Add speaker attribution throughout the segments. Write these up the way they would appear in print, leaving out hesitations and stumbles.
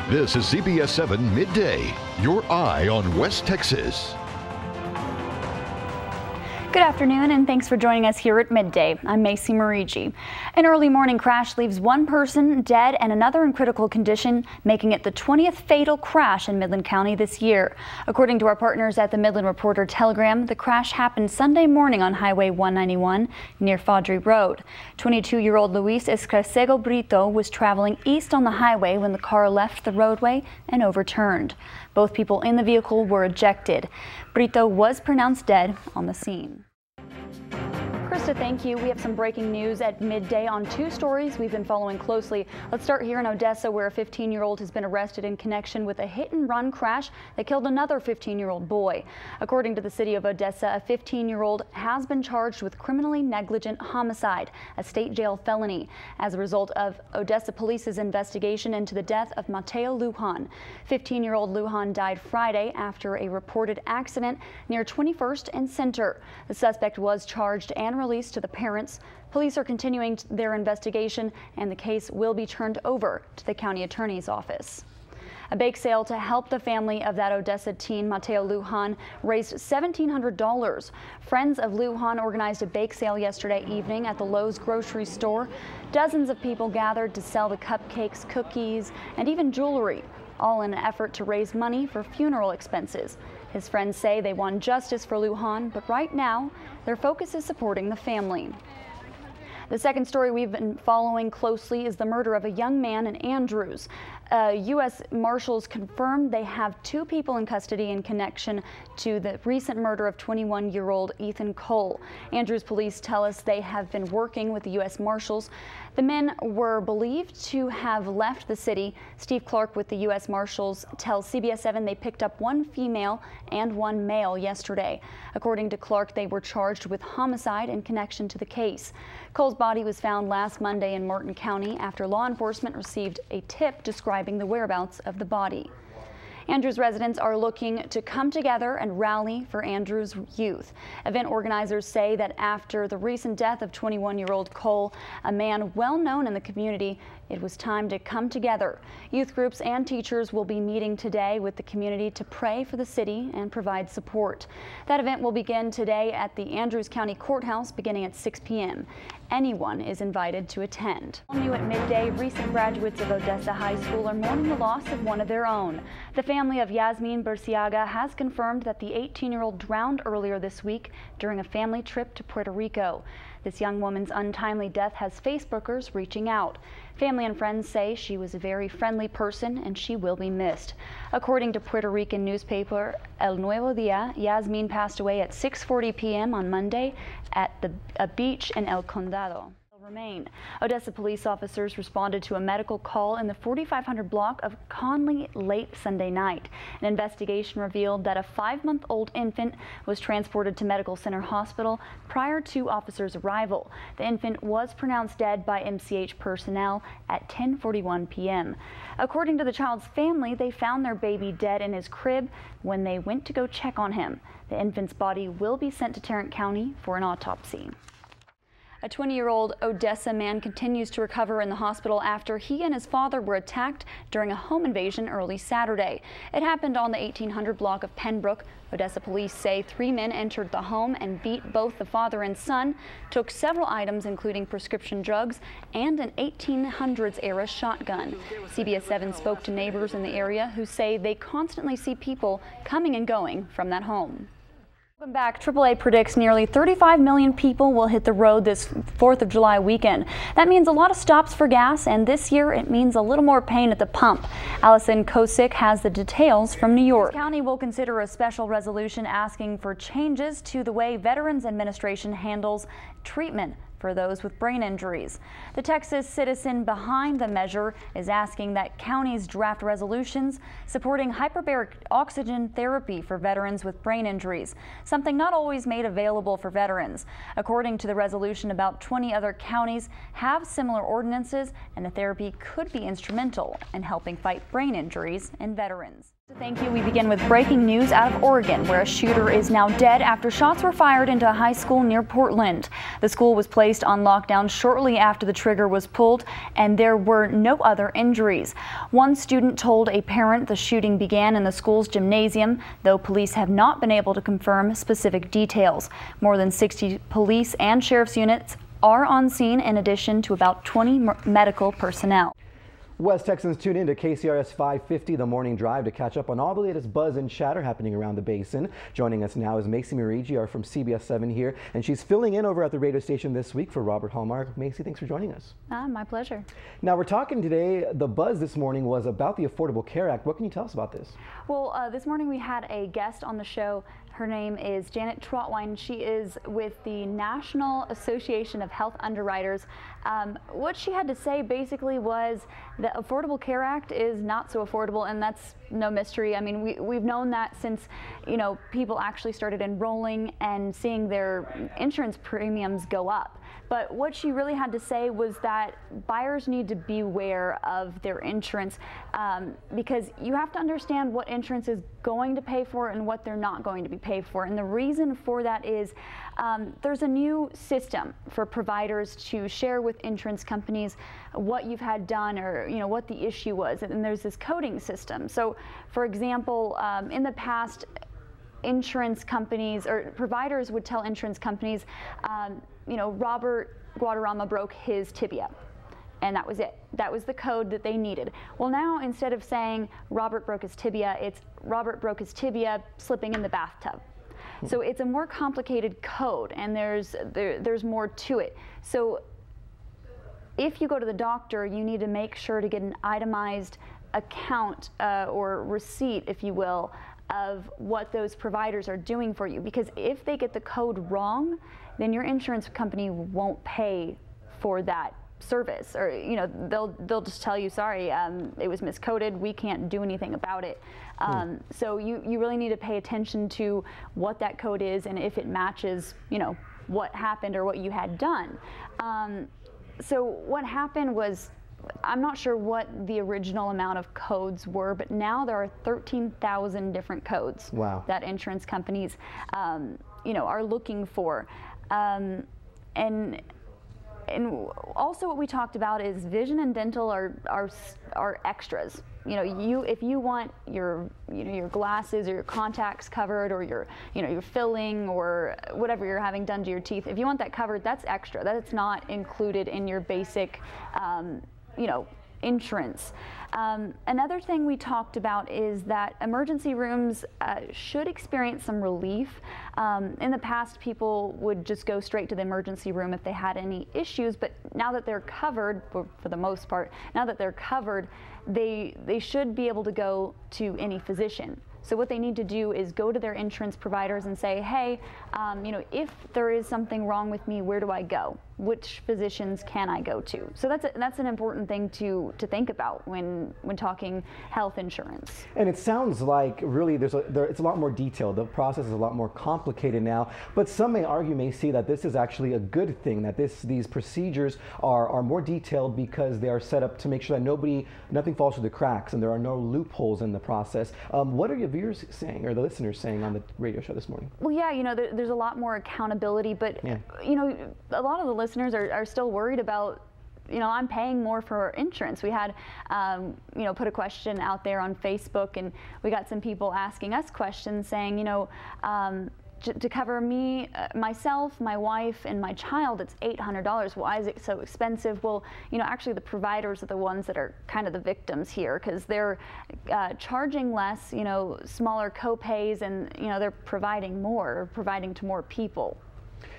Speaker 1: This is CBS 7 Midday, your eye on West Texas.
Speaker 2: Good afternoon and thanks for joining us here at Midday. I'm Macey Meriggi. An early morning crash leaves one person dead and another in critical condition, making it the 20th fatal crash in Midland County this year. According to our partners at the Midland Reporter Telegram, the crash happened Sunday morning on Highway 191 near Faudree Road. 22-year-old Luis Escarcego Brito was traveling east on the highway when the car left the roadway and overturned. Both people in the vehicle were ejected. Brito was pronounced dead on the scene. Krista, thank you. We have some breaking news at midday on two stories we've been following closely. Let's start here in Odessa, where a 15-year-old has been arrested in connection with a hit-and-run crash that killed another 15-year-old boy. According to the city of Odessa, a 15-year-old has been charged with criminally negligent homicide, a state jail felony, as a result of Odessa police's investigation into the death of Mateo Lujan. 15-year-old Lujan died Friday after a reported accident near 21st and Center. The suspect was charged and released to the parents. Police are continuing their investigation and the case will be turned over to the county attorney's office. A bake sale to help the family of that Odessa teen, Mateo Lujan, raised $1,700. Friends of Lujan organized a bake sale yesterday evening at the Lowe's grocery store. Dozens of people gathered to sell the cupcakes, cookies, and even jewelry, all in an effort to raise money for funeral expenses. His friends say they want justice for Lujan, but right now their focus is supporting the family. The second story we've been following closely is the murder of a young man in Andrews. U.S. Marshals confirmed they have two people in custody in connection to the recent murder of 21-year-old Ethan Cole. Andrews police tell us they have been working with the U.S. Marshals. The men were believed to have left the city. Steve Clark with the U.S. Marshals tells CBS 7 they picked up one female and one male yesterday. According to Clark, they were charged with homicide in connection to the case. Cole's body was found last Monday in Martin County after law enforcement received a tip describing the whereabouts of the body. Andrews residents are looking to come together and rally for Andrews youth. Event organizers say that after the recent death of 21-year-old Cole, a man well known in the community, it was time to come together. Youth groups and teachers will be meeting today with the community to pray for the city and provide support. That event will begin today at the Andrews County Courthouse beginning at 6 p.m. Anyone is invited to attend. New at midday, recent graduates of Odessa High School are mourning the loss of one of their own. The family of Yasmin Berciaga has confirmed that the 18-year-old drowned earlier this week during a family trip to Puerto Rico. This young woman's untimely death has Facebookers reaching out. Family and friends say she was a very friendly person and she will be missed. According to Puerto Rican newspaper El Nuevo Dia, Yasmin passed away at 6:40 p.m. on Monday at a beach in El Condado. Odessa police officers responded to a medical call in the 4500 block of Conley late Sunday night. An investigation revealed that a 5-month-old infant was transported to Medical Center Hospital prior to officers' arrival. The infant was pronounced dead by MCH personnel at 10:41 p.m. According to the child's family, they found their baby dead in his crib when they went to go check on him. The infant's body will be sent to Tarrant County for an autopsy. A 20-year-old Odessa man continues to recover in the hospital after he and his father were attacked during a home invasion early Saturday. It happened on the 1800 block of Pembroke. Odessa police say 3 men entered the home and beat both the father and son, took several items including prescription drugs and an 1800s era shotgun. CBS 7 spoke to neighbors in the area who say they constantly see people coming and going from that home. Welcome back. AAA predicts nearly 35 million people will hit the road this 4th of July weekend. That means a lot of stops for gas, and this year it means a little more pain at the pump. Allison Kosick has the details from New York. The county will consider a special resolution asking for changes to the way Veterans Administration handles treatment for those with brain injuries. The Texas citizen behind the measure is asking that counties draft resolutions supporting hyperbaric oxygen therapy for veterans with brain injuries, something not always made available for veterans. According to the resolution, about 20 other counties have similar ordinances, and the therapy could be instrumental in helping fight brain injuries in veterans. Thank you. We begin with breaking news out of Oregon, where a shooter is now dead after shots were fired into a high school near Portland. The school was placed on lockdown shortly after the trigger was pulled, and there were no other injuries. One student told a parent the shooting began in the school's gymnasium, though police have not been able to confirm specific details. More than 60 police and sheriff's units are on scene, in addition to about 20 medical personnel.
Speaker 3: West Texans tune in to KCRS 550, The Morning Drive, to catch up on all the latest buzz and chatter happening around the basin. Joining us now is Macey Meriggi, our from CBS 7 here, and she's filling in over at the radio station this week for Robert Hallmark. Macey, thanks for joining us.
Speaker 2: My pleasure.
Speaker 3: Now we're talking today, the buzz this morning was about the Affordable Care Act. What can you tell us about this? Well,
Speaker 2: this morning we had a guest on the show. Her name is Janet Trotwine. She is with the National Association of Health Underwriters. What she had to say basically was the Affordable Care Act is not so affordable, and that's no mystery. I mean, we've known that since, people actually started enrolling and seeing their insurance premiums go up. But what she really had to say was that buyers need to beware of their insurance because you have to understand what insurance is going to pay for and what they're not going to be paid for. And the reason for that is there's a new system for providers to share with insurance companies what you've had done or what the issue was. And there's this coding system. So, for example, in the past, insurance companies or providers would tell insurance companies, Robert Guadarrama broke his tibia. And that was it. That was the code that they needed. Well, now instead of saying Robert broke his tibia, it's Robert broke his tibia slipping in the bathtub. So it's a more complicated code, and there's more to it. So if you go to the doctor, you need to make sure to get an itemized account or receipt, if you will, of what those providers are doing for you. Because if they get the code wrong, then your insurance company won't pay for that service, or they'll just tell you, sorry, it was miscoded, we can't do anything about it. So you really need to pay attention to what that code is and if it matches what happened or what you had done. So what happened was, I'm not sure what the original amount of codes were, but now there are 13,000 different codes.
Speaker 3: Wow. That
Speaker 2: insurance companies are looking for. And also what we talked about is vision and dental are extras. If you want your glasses or your contacts covered, or your filling or whatever you're having done to your teeth, if you want that covered, that's extra. That's not included in your basic insurance. Another thing we talked about is that emergency rooms should experience some relief. In the past, people would just go straight to the emergency room if they had any issues, but now that they're covered, for the most part, now that they're covered, they should be able to go to any physician. So what they need to do is go to their insurance providers and say, hey, if there is something wrong with me, where do I go? Which physicians can I go to? So that's an important thing to think about when talking health insurance.
Speaker 3: And it sounds like really it's a lot more detailed. The process is a lot more complicated now. But some may argue, Macey, that this is actually a good thing, that these procedures are more detailed because they are set up to make sure that nothing falls through the cracks and there are no loopholes in the process. What are your viewers saying, or the listeners saying on the radio show this morning?
Speaker 2: Well, yeah, there's a lot more accountability, but
Speaker 3: yeah.
Speaker 2: A lot of the listeners are still worried about, I'm paying more for insurance. We had, put a question out there on Facebook, and we got some people asking us questions saying, to cover me, myself, my wife, and my child, it's $800. Why is it so expensive? Well, actually the providers are the ones that are kind of the victims here, because they're charging less, smaller co-pays, and they're providing to more people.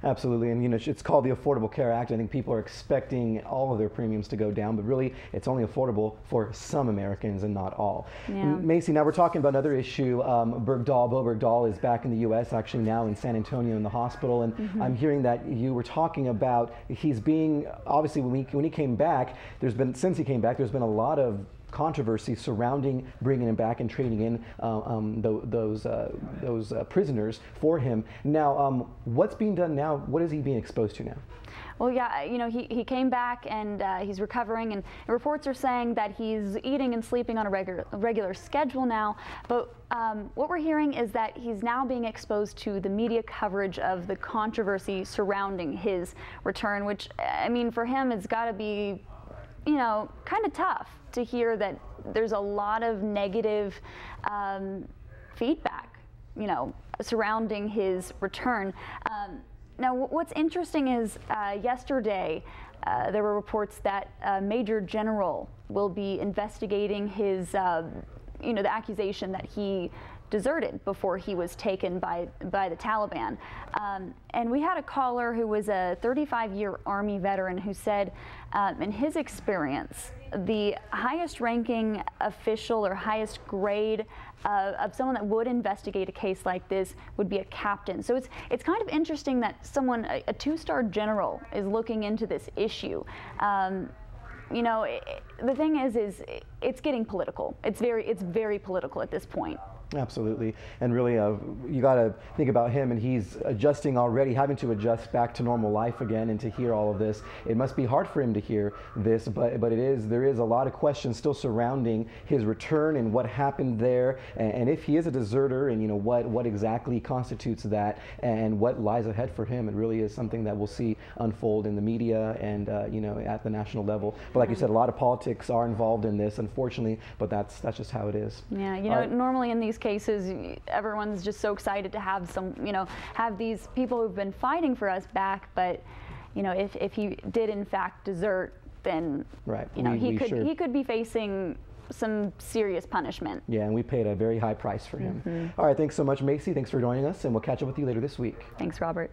Speaker 3: Absolutely, and it's called the Affordable Care Act. I think people are expecting all of their premiums to go down, but really it's only affordable for some Americans and not all.
Speaker 2: Yeah.
Speaker 3: Macey, now we're talking about another issue. Bo Bergdahl is back in the U.S., actually now in San Antonio in the hospital, and I'm hearing that you were talking about he's being, obviously when he came back, since he came back, there's been a lot of controversy surrounding bringing him back and trading in those prisoners for him. Now, what's being done now? What is he being exposed to now?
Speaker 2: Well, yeah, you know, he came back and he's recovering, and reports are saying that he's eating and sleeping on a regular schedule now. But what we're hearing is that he's now being exposed to the media coverage of the controversy surrounding his return, which, I mean, for him, it's got to be, you know, kind of tough to hear that there's a lot of negative feedback, you know, surrounding his return. Now, what's interesting is yesterday there were reports that Major General will be investigating his, you know, the accusation that he deserted before he was taken by the Taliban. And we had a caller who was a 35-year Army veteran who said, in his experience, the highest ranking official or highest grade of someone that would investigate a case like this would be a captain. So it's kind of interesting that someone, a two-star general, is looking into this issue. You know, the thing is it's getting political. It's very political at this point.
Speaker 3: Absolutely, and really, you got to think about him, and he's adjusting already, having to adjust back to normal life again, and to hear all of this, it must be hard for him to hear this. But there is a lot of questions still surrounding his return and what happened there, and if he is a deserter, and you know what exactly constitutes that, and what lies ahead for him. It really is something that we'll see unfold in the media and you know, at the national level. But like you said, a lot of politics are involved in this, unfortunately. But that's just how it is.
Speaker 2: Yeah, you know, normally in these cases, everyone's just so excited to have have these people who've been fighting for us back. But you know, if he did in fact desert, then you know, he could be facing some serious punishment.
Speaker 3: Yeah, and we paid a very high price for him. All right, thanks so much, Macey. Thanks for joining us, and we'll catch up with you later this week.
Speaker 2: Thanks, Robert.